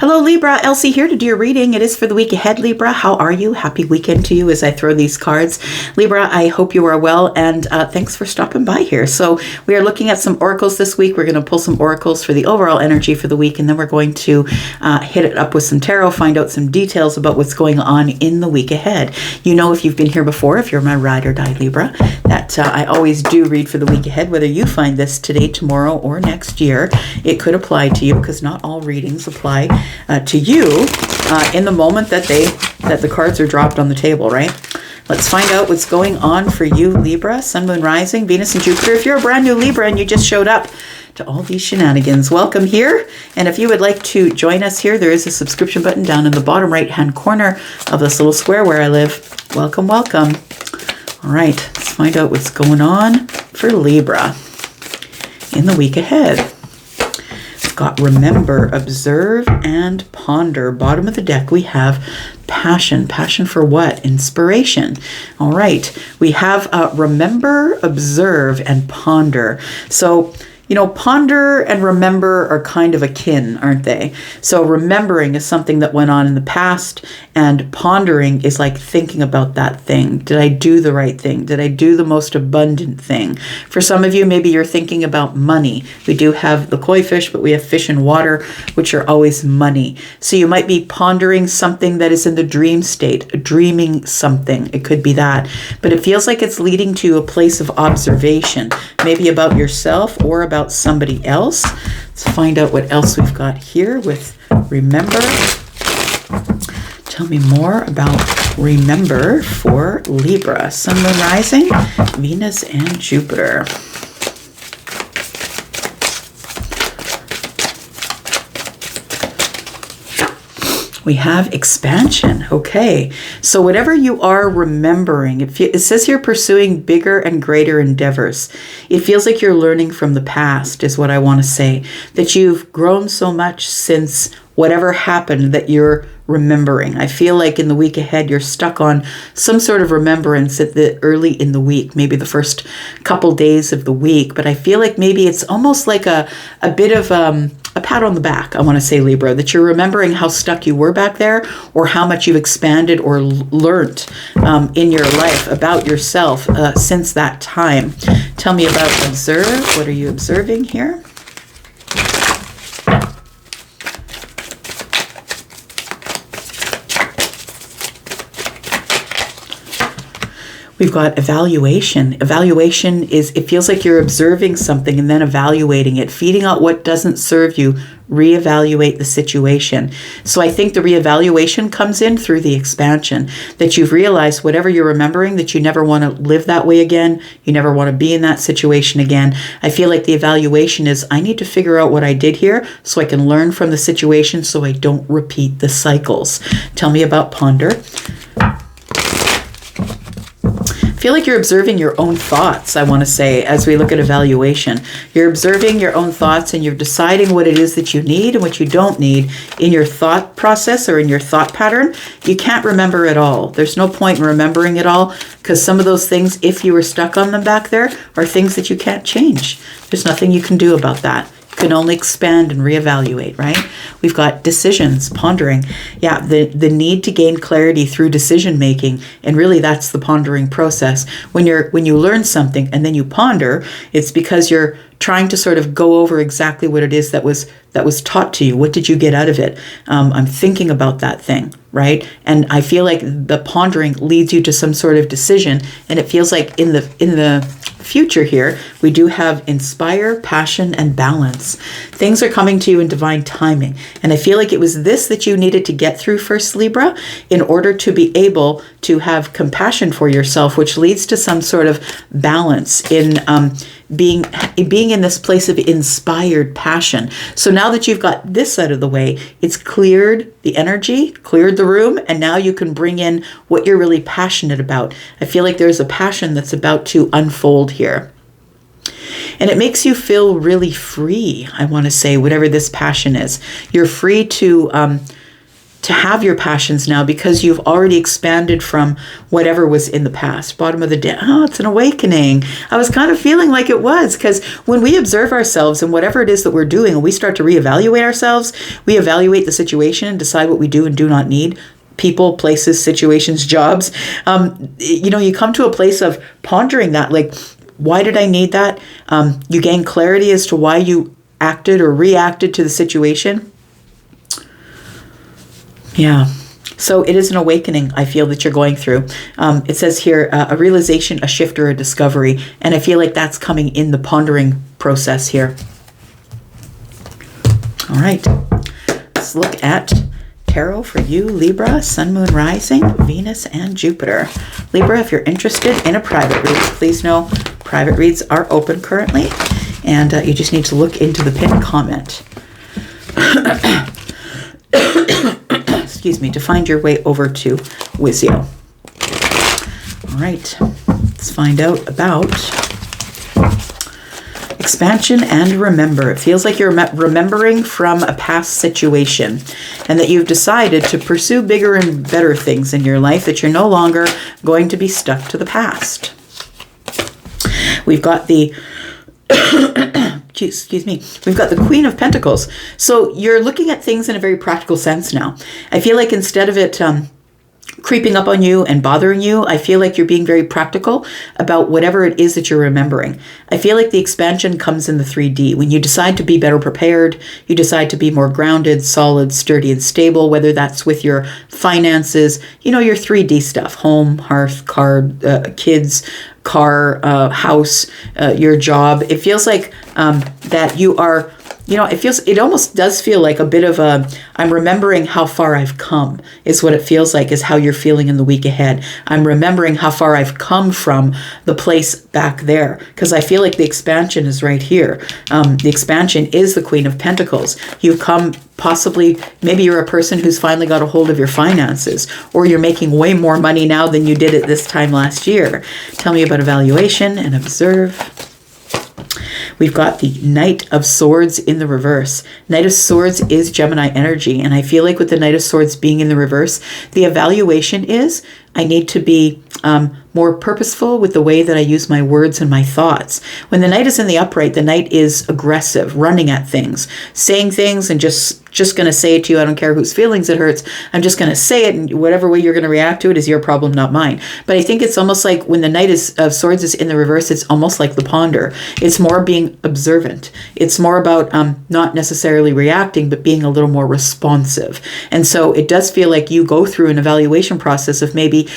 Hello Libra, Elsie here to do your reading. It is for the week ahead, Libra. How are you? Happy weekend to you as I throw these cards. Libra, I hope you are well, and thanks for stopping by here. So we are looking at some oracles this week. We're going to pull some oracles for the overall energy for the week, and then we're going to hit it up with some tarot, find out some details about what's going on in the week ahead. You know, if you've been here before, if you're my ride or die Libra, that I always do read for the week ahead, whether you find this today, tomorrow, or next year. It could apply to you because not all readings apply to you in the moment that the cards are dropped on the table, right? Let's find out what's going on for you, Libra, Sun, Moon, Rising, Venus, and Jupiter. If you're a brand new Libra and you just showed up to all these shenanigans, welcome here. And if you would like to join us here, there is a subscription button down in the bottom right-hand corner of this little square where I live. Welcome, welcome. All right, let's find out what's going on for Libra in the week ahead. Got remember, observe, and ponder. Bottom of the deck, we have passion. Passion for what? Inspiration. All right. We have remember, observe, and ponder. So, you know, ponder and remember are kind of akin, aren't they? So remembering is something that went on in the past, and pondering is like thinking about that thing. Did I do the right thing? Did I do the most abundant thing? For some of you, maybe you're thinking about money. We do have the koi fish, but we have fish in water, which are always money. So you might be pondering something that is in the dream state, dreaming something. It could be that. But it feels like it's leading to a place of observation, maybe about yourself or about somebody else. Let's find out what else we've got here with remember. Tell me more about remember for Libra, Sun, Moon, Rising, Venus, and Jupiter. We have expansion. Okay, so whatever you are remembering, it says here pursuing bigger and greater endeavors. It feels like you're learning from the past is what I want to say. That you've grown so much since whatever happened that you're remembering. I feel like in the week ahead, you're stuck on some sort of remembrance at the early in the week, maybe the first couple days of the week. But I feel like maybe it's almost like a bit of a pat on the back, I want to say, Libra, that you're remembering how stuck you were back there or how much you've expanded or learnt in your life about yourself since that time. Tell me about observe. What are you observing here? We've got evaluation. Evaluation is, it feels like you're observing something and then evaluating it, feeding out what doesn't serve you, reevaluate the situation. So I think the reevaluation comes in through the expansion, that you've realized whatever you're remembering, that you never want to live that way again. You never want to be in that situation again. I feel like the evaluation is, I need to figure out what I did here so I can learn from the situation so I don't repeat the cycles. Tell me about ponder. I feel like you're observing your own thoughts, I want to say, as we look at evaluation. You're observing your own thoughts and you're deciding what it is that you need and what you don't need in your thought process or in your thought pattern. You can't remember it all. There's no point in remembering it all because some of those things, if you were stuck on them back there, are things that you can't change. There's nothing you can do about that. Can only expand and reevaluate, right? We've got decisions, pondering. Yeah, the need to gain clarity through decision making, and really that's the pondering process. When you learn something and then you ponder, it's because you're trying to sort of go over exactly what it is that was taught to you. What did you get out of it? I'm thinking about that thing, right? And I feel like the pondering leads you to some sort of decision, and it feels like in the future here, we do have inspire, passion, and balance. Things are coming to you in divine timing. And I feel like it was this that you needed to get through first, Libra, in order to be able to have compassion for yourself, which leads to some sort of balance in being in this place of inspired passion. So now that you've got this out of the way, it's cleared the energy, cleared the room, and now you can bring in what you're really passionate about. I feel like there's a passion that's about to unfold here. And it makes you feel really free, I want to say, whatever this passion is. You're free to to have your passions now because you've already expanded from whatever was in the past. Bottom of the deck. Oh, it's an awakening. I was kind of feeling like it was, because when we observe ourselves and whatever it is that we're doing, and we start to reevaluate ourselves, we evaluate the situation and decide what we do and do not need. People, places, situations, jobs. You come to a place of pondering that, like, why did I need that? You gain clarity as to why you acted or reacted to the situation. Yeah. So it is an awakening, I feel, that you're going through. It says here, a realization, a shift, or a discovery. And I feel like that's coming in the pondering process here. All right. Let's look at tarot for you, Libra, Sun, Moon, Rising, Venus, and Jupiter. Libra, if you're interested in a private read, please know private reads are open currently. And you just need to look into the pinned comment. Excuse me, to find your way over to Wizio. All right, let's find out about expansion and remember. It feels like you're remembering from a past situation and that you've decided to pursue bigger and better things in your life, that you're no longer going to be stuck to the past. We've got the excuse me, we've got the Queen of Pentacles. So you're looking at things in a very practical sense now. I feel like instead of it creeping up on you and bothering you, I feel like you're being very practical about whatever it is that you're remembering. I feel like the expansion comes in the 3D. When you decide to be better prepared, you decide to be more grounded, solid, sturdy, and stable, whether that's with your finances, your 3D stuff, home, hearth, car, kids, car, house, your job. It feels like that you are, it almost does feel like a bit of I'm remembering how far I've come is what it feels like, is how you're feeling in the week ahead. I'm remembering how far I've come from the place back there, because I feel like the expansion is right here. The expansion is the Queen of Pentacles. You've come possibly, maybe you're a person who's finally got a hold of your finances, or you're making way more money now than you did at this time last year. Tell me about evaluation and observe. We've got the Knight of Swords in the reverse. Knight of Swords is Gemini energy. And I feel like with the Knight of Swords being in the reverse, the evaluation is I need to be more purposeful with the way that I use my words and my thoughts. When the Knight is in the upright, the Knight is aggressive, running at things, saying things and just going to say it to you. I don't care whose feelings it hurts. I'm just going to say it, and whatever way you're going to react to it is your problem, not mine. But I think it's almost like when the Knight of Swords is in the reverse, it's almost like the ponder. It's more being observant. It's more about not necessarily reacting, but being a little more responsive. And so it does feel like you go through an evaluation process of maybe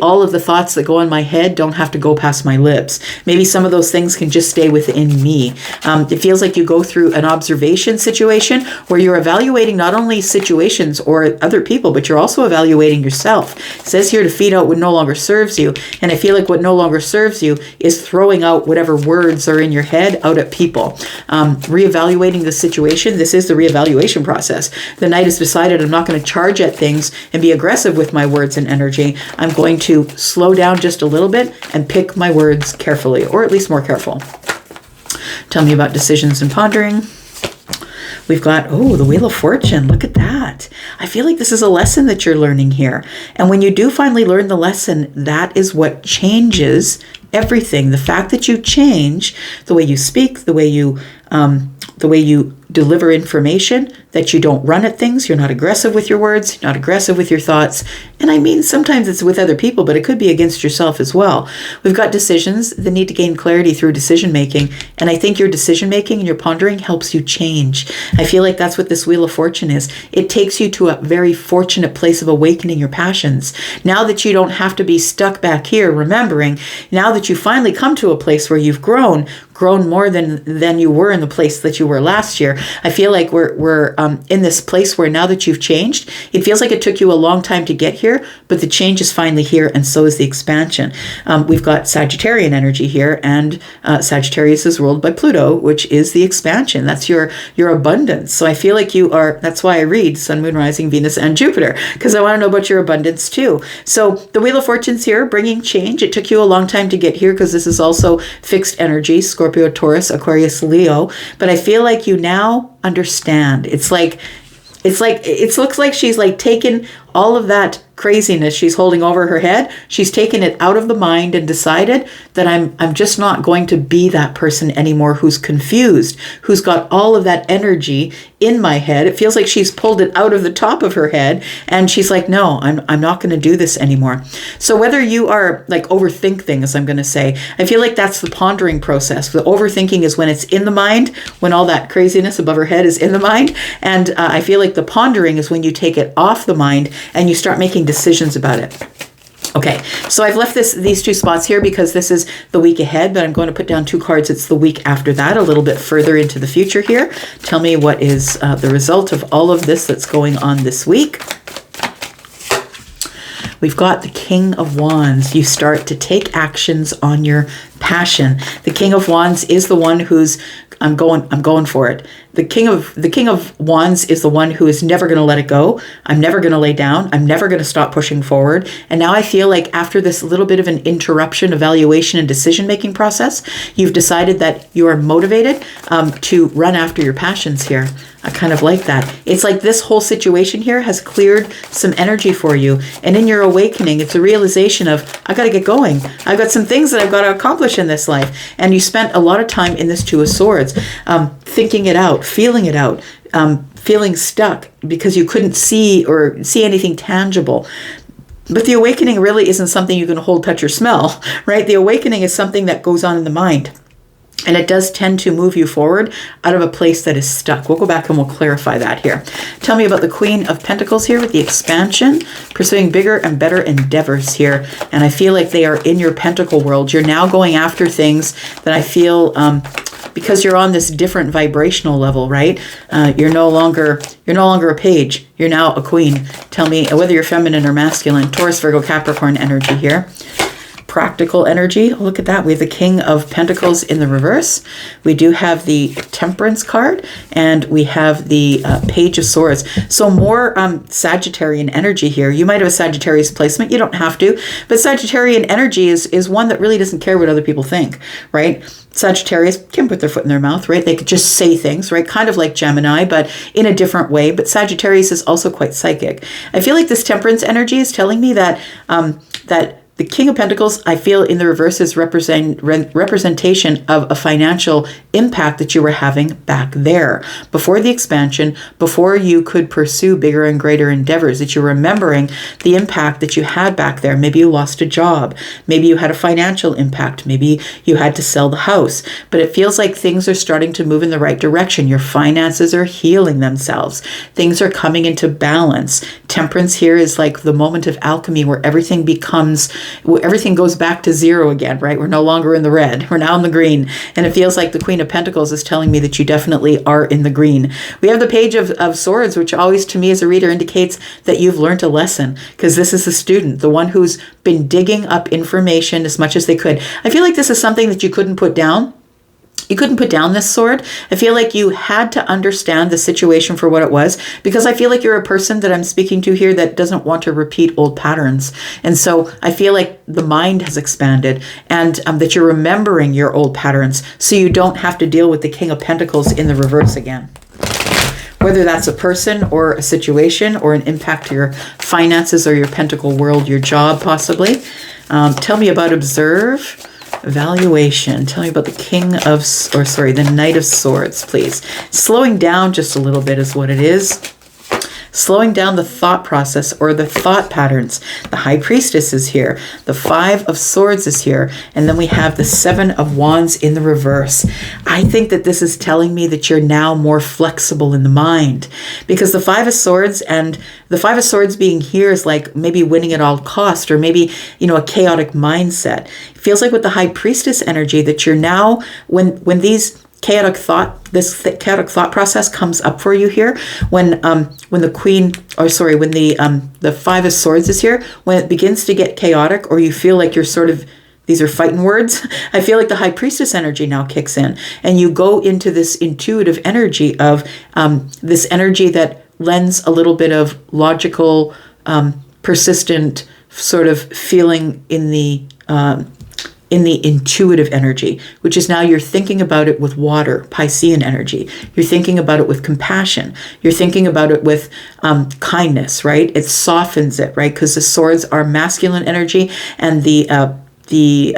all of the thoughts that go in my head don't have to go past my lips. Maybe some of those things can just stay within me. It feels like you go through an observation situation where you're evaluating not only situations or other people, but you're also evaluating yourself. It says here to feed out what no longer serves you. And I feel like what no longer serves you is throwing out whatever words are in your head out at people. Reevaluating the situation. This is the reevaluation process. The Knight has decided I'm not going to charge at things and be aggressive with my words and energy. I'm going to slow down just a little bit and pick my words carefully, or at least more careful. Tell me about decisions and pondering. We've got, the Wheel of Fortune. Look at that. I feel like this is a lesson that you're learning here. And when you do finally learn the lesson, that is what changes everything. The fact that you change the way you speak, the way you deliver information, that you don't run at things, you're not aggressive with your words, you're not aggressive with your thoughts. And I mean, sometimes it's with other people, but it could be against yourself as well. We've got decisions that need to gain clarity through decision making. And I think your decision making and your pondering helps you change. I feel like that's what this Wheel of Fortune is. It takes you to a very fortunate place of awakening your passions. Now that you don't have to be stuck back here remembering, now that you finally come to a place where you've grown more than you were in the place that you were last year. I feel like we're in this place where now that you've changed, it feels like it took you a long time to get here, but the change is finally here, and so is the expansion. We've got Sagittarian energy here, and Sagittarius is ruled by Pluto, which is the expansion. That's your abundance. So I feel like you are, that's why I read Sun, Moon, Rising, Venus, and Jupiter, because I want to know about your abundance too. So the Wheel of Fortune's here, bringing change. It took you a long time to get here, because this is also fixed energy, Scorpio, Taurus, Aquarius, Leo. But I feel like you now understand. It's like it looks like she's like taken all of that craziness she's holding over her head. She's taken it out of the mind and decided that I'm just not going to be that person anymore who's confused, who's got all of that energy in my head. It feels like she's pulled it out of the top of her head and she's like, no, I'm not going to do this anymore. So whether you are like overthink things, I'm going to say, I feel like that's the pondering process. The overthinking is when it's in the mind, when all that craziness above her head is in the mind. And I feel like the pondering is when you take it off the mind and you start making decisions about it. Okay, so I've left these two spots here because this is the week ahead, but I'm going to put down 2 cards. It's the week after that, a little bit further into the future here. Tell me what is the result of all of this that's going on this week. We've got the King of Wands. You start to take actions on your passion. The King of Wands is the one who's I'm going for it. The King of Wands is the one who is never going to let it go. I'm never going to lay down. I'm never going to stop pushing forward. And now I feel like after this little bit of an interruption, evaluation, and decision-making process, you've decided that you are motivated to run after your passions here. I kind of like that. It's like this whole situation here has cleared some energy for you. And in your awakening, it's a realization of, I got to get going. I've got some things that I've got to accomplish in this life. And you spent a lot of time in this Two of Swords, thinking it out, feeling it out, feeling stuck because you couldn't see anything tangible. But the awakening really isn't something you can hold, touch, or smell, right? The awakening is something that goes on in the mind. And it does tend to move you forward out of a place that is stuck. We'll go back and we'll clarify that here. Tell me about the Queen of Pentacles here with the expansion, pursuing bigger and better endeavors here. And I feel like they are in your pentacle world. You're now going after things that I feel, because you're on this different vibrational level, right? You're no longer a page. You're now a queen. Tell me whether you're feminine or masculine. Taurus, Virgo, Capricorn energy here. Practical energy. Look at that. We have the King of Pentacles in the reverse. We do have the Temperance card, and we have the Page of Swords. So more Sagittarian energy here. You might have a Sagittarius placement. You don't have to, but Sagittarian energy is one that really doesn't care what other people think, right? Sagittarius can put their foot in their mouth, right? They could just say things, right? Kind of like Gemini, but in a different way. But Sagittarius is also quite psychic. I feel like this Temperance energy is telling me that that the King of Pentacles, I feel in the reverse, is representation of a financial impact that you were having back there before the expansion, before you could pursue bigger and greater endeavors, that you're remembering the impact that you had back there. Maybe you lost a job. Maybe you had a financial impact. Maybe you had to sell the house. But it feels like things are starting to move in the right direction. Your finances are healing themselves. Things are coming into balance. Temperance here is like the moment of alchemy where everything goes back to zero again, right? We're no longer in the red. We're now in the green. And it feels like the Queen of Pentacles is telling me that you definitely are in the green. We have the Page of Swords, which always to me as a reader indicates that you've learned a lesson, because this is the student, the one who's been digging up information as much as they could. I feel like this is something that you couldn't put down. You couldn't put down this sword. I feel like you had to understand the situation for what it was, because I feel like you're a person that I'm speaking to here that doesn't want to repeat old patterns. And so I feel like the mind has expanded, and that you're remembering your old patterns so you don't have to deal with the King of Pentacles in the reverse again. Whether that's a person or a situation or an impact to your finances or your pentacle world, your job possibly. Tell me about observe. Evaluation. Tell me about the Knight of Swords, please. Slowing down just a little bit is what it is. Slowing down the thought process or the thought patterns. The High Priestess is here. The Five of Swords is here. And then we have the Seven of Wands in the reverse. I think that this is telling me that you're now more flexible in the mind, because the Five of Swords and the Five of Swords being here is like maybe winning at all cost, or maybe, a chaotic mindset. It feels like with the High Priestess energy that you're now, when this chaotic thought process comes up for you here, when the Five of Swords is here, when it begins to get chaotic, or you feel like you're sort of, these are fighting words, I feel like the High Priestess energy now kicks in, and you go into this intuitive energy of this energy that lends a little bit of logical, persistent sort of feeling in the in the intuitive energy, which is now you're thinking about it with water, Piscean energy. You're thinking about it with compassion. You're thinking about it with kindness, right? It softens it, right? Because the swords are masculine energy, and the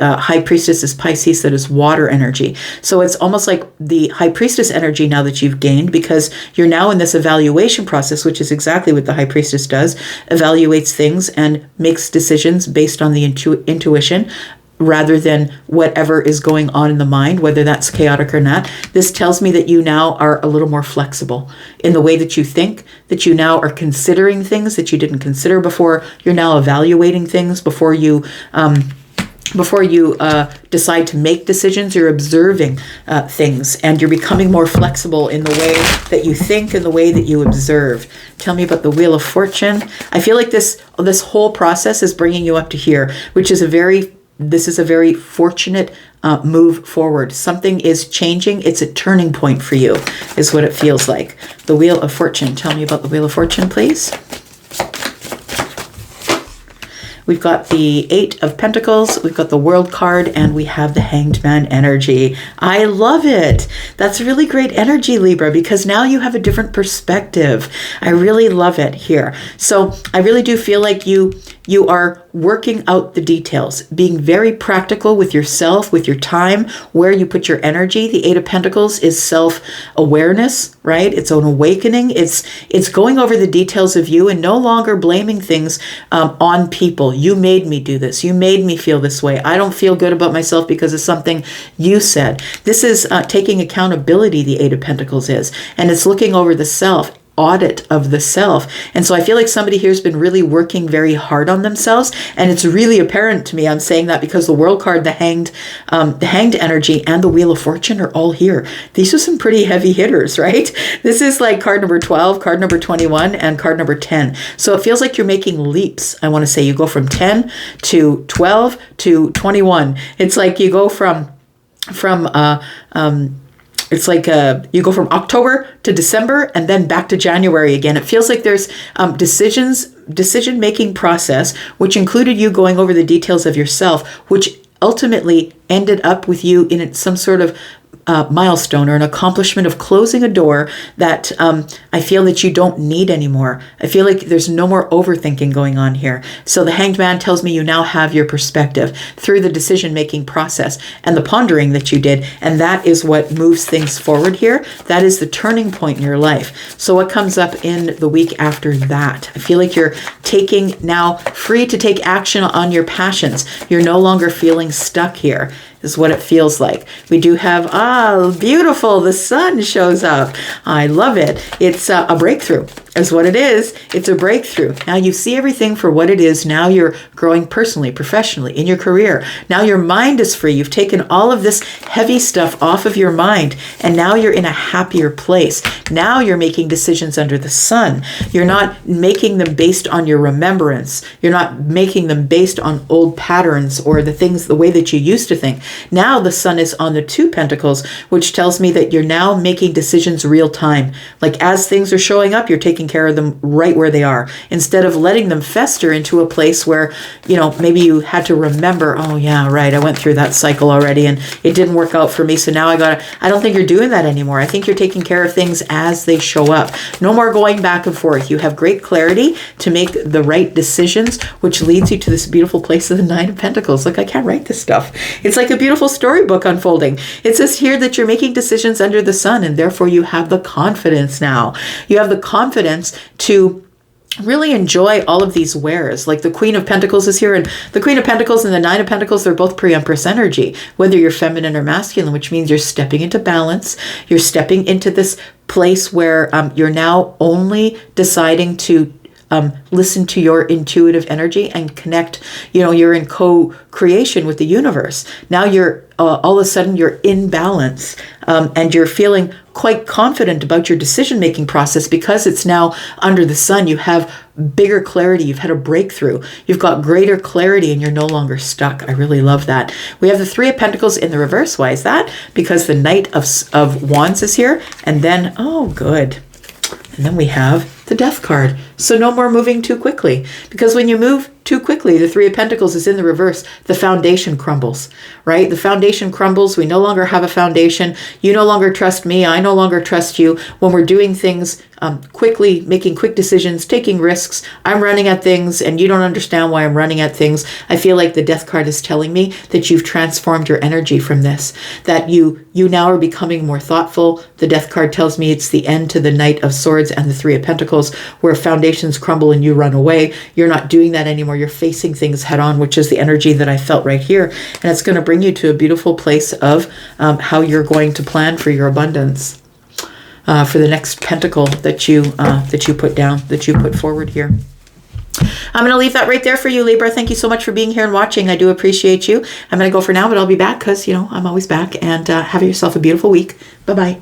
high priestess is Pisces, that is water energy. So it's almost like the high priestess energy now that you've gained, because you're now in this evaluation process, which is exactly what the high priestess does, evaluates things and makes decisions based on the intuition, rather than whatever is going on in the mind, whether that's chaotic or not. This tells me that you now are a little more flexible in the way that you think, that you now are considering things that you didn't consider before. You're now evaluating things before you decide to make decisions. You're observing things, and you're becoming more flexible in the way that you think and the way that you observe. Tell me about the Wheel of Fortune. I feel like this whole process is bringing you up to here, which is a very fortunate move forward. Something is changing. It's a turning point for you, is what it feels like. The Wheel of Fortune. Tell me about the Wheel of Fortune, please. We've got the Eight of Pentacles, we've got the World card, and we have the Hanged Man energy. I love it. That's really great energy, Libra, because now you have a different perspective. I really love it here. So I really do feel like you are working out the details, being very practical with yourself, with your time, where you put your energy. The Eight of Pentacles is self-awareness, right? It's an awakening. It's going over the details of you and no longer blaming things on people. You made me do this. You made me feel this way. I don't feel good about myself because of something you said. This is taking accountability, the Eight of Pentacles is, and it's looking over the self. Audit of the self. And so I feel like somebody here has been really working very hard on themselves, and it's really apparent to me. I'm saying that because the World card, the hanged energy, and the Wheel of Fortune are all here. These are some pretty heavy hitters, right? This is like card number 12, card number 21, and card number 10. So it feels like you're making leaps. I want to say you go from 10 to 12 to 21. It's like you go from it's like you go from October to December and then back to January again. It feels like there's decision-making process, which included you going over the details of yourself, which ultimately ended up with you in some sort of milestone or an accomplishment of closing a door that I feel that you don't need anymore. I feel like there's no more overthinking going on here. So the Hanged Man tells me you now have your perspective through the decision-making process and the pondering that you did, and that is what moves things forward here. That is the turning point in your life. So what comes up in the week after that? I feel like you're now free to take action on your passions. You're no longer feeling stuck here, is what it feels like. We do have, beautiful, the sun shows up. I love it. It's a breakthrough is what it is. It's a breakthrough. Now you see everything for what it is. Now you're growing personally, professionally, in your career. Now your mind is free. You've taken all of this heavy stuff off of your mind, and now you're in a happier place. Now you're making decisions under the sun. You're not making them based on your remembrance. You're not making them based on old patterns or the way that you used to think. Now the sun is on the Two Pentacles, which tells me that you're now making decisions real time. Like as things are showing up, you're taking care of them right where they are, instead of letting them fester into a place where, maybe you had to remember, oh yeah, right, I went through that cycle already and it didn't work out for me, so now I don't think you're doing that anymore. I think you're taking care of things as they show up. No more going back and forth. You have great clarity to make the right decisions, which leads you to this beautiful place of the Nine of Pentacles. Look, I can't write this stuff. It's like a beautiful storybook unfolding. It says here that you're making decisions under the sun, and therefore you have the confidence now. You have the confidence to really enjoy all of these wares. Like the Queen of Pentacles is here, and the Queen of Pentacles and the Nine of Pentacles, they're both pre-Empress energy, whether you're feminine or masculine, which means you're stepping into balance. You're stepping into this place where you're now only deciding to listen to your intuitive energy and connect. You're in co-creation with the universe. Now you're all of a sudden you're in balance, and you're feeling quite confident about your decision-making process because it's now under the sun. You have bigger clarity. You've had a breakthrough. You've got greater clarity, and you're no longer stuck. I really love that. We have the Three of Pentacles in the reverse. Why is that? Because the Knight of Wands is here, and then, oh, good. And then we have the Death card. So no more moving too quickly, because when you move too quickly. The Three of Pentacles is in the reverse. The foundation crumbles, right? The foundation crumbles. We no longer have a foundation. You no longer trust me. I no longer trust you. When we're doing things quickly, making quick decisions, taking risks, I'm running at things and you don't understand why I'm running at things. I feel like the Death card is telling me that you've transformed your energy from this, that you now are becoming more thoughtful. The Death card tells me it's the end to the Knight of Swords and the Three of Pentacles, where foundations crumble and you run away. You're not doing that anymore. You're facing things head on, which is the energy that I felt right here. And it's going to bring you to a beautiful place of how you're going to plan for your abundance, for the next pentacle that you put down, that you put forward here. I'm going to leave that right there for you, Libra. Thank you so much for being here and watching. I do appreciate you. I'm going to go for now, but I'll be back because, I'm always back. And have yourself a beautiful week. Bye-bye.